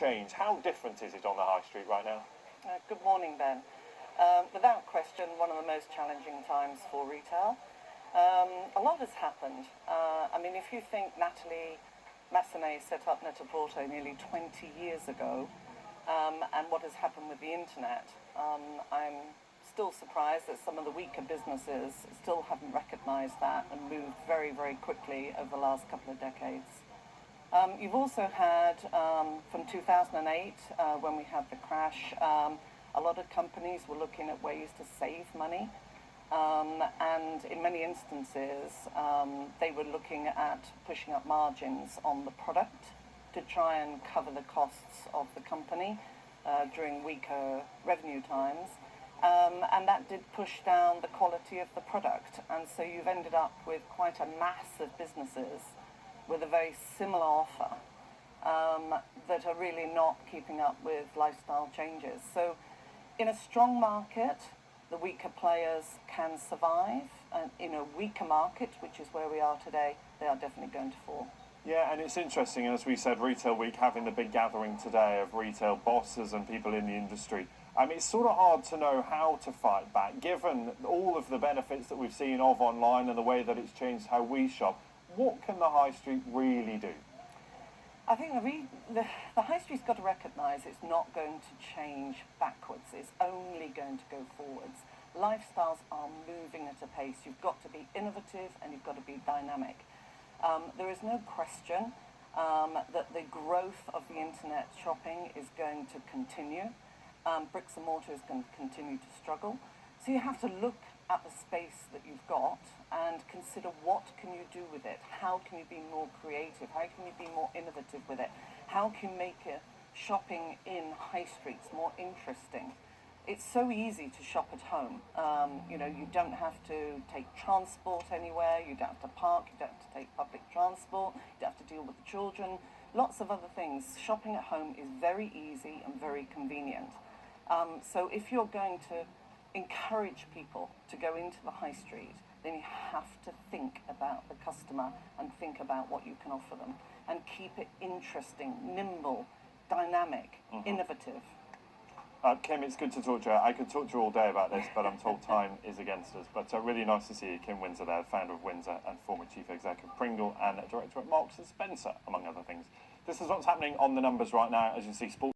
change. How different is it on the high street right now? Good morning, Ben. Without question, one of the most challenging times for retail. A lot has happened. If you think Natalie Massenet set up Net-a-Porter nearly 20 years ago, and what has happened with the internet, I'm still surprised that some of the weaker businesses still haven't recognised that and moved very, very quickly over the last couple of decades. You've also had, from 2008, when we had the crash, a lot of companies were looking at ways to save money. And in many instances, they were looking at pushing up margins on the product to try and cover the costs of the company during weaker revenue times. And that did push down the quality of the product. And so you've ended up with quite a mass of businesses with a very similar offer that are really not keeping up with lifestyle changes. So in a strong market, the weaker players can survive. And in a weaker market, which is where we are today, they are definitely going to fall. Yeah, and it's interesting, as we said, Retail Week having the big gathering today of retail bosses and people in the industry. It's sort of hard to know how to fight back, given all of the benefits that we've seen of online and the way that it's changed how we shop. What can the high street really do? I think the high street's got to recognise it's not going to change backwards. It's only going to go forwards. Lifestyles are moving at a pace. You've got to be innovative and you've got to be dynamic. There is no question that the growth of the internet shopping is going to continue. Bricks and mortar is going to continue to struggle. So you have to look at the space that you've got and consider what can you do with it. How can you be more creative? How can you be more innovative with it? How can you make shopping in high streets more interesting? It's so easy to shop at home. You don't have to take transport anywhere. You don't have to park. You don't have to take public transport. You don't have to deal with the children. Lots of other things. Shopping at home is very easy and very convenient. So if you're going to encourage people to go into the high street, then you have to think about the customer and think about what you can offer them and keep it interesting, nimble, dynamic, innovative. Kim, it's good to talk to you. I could talk to you all day about this, but I'm told time is against us. But really nice to see you, Kim Windsor there, founder of Windsor and former chief executive of Pringle and director at Marks & Spencer, among other things. This is what's happening on the numbers right now. As you see, sports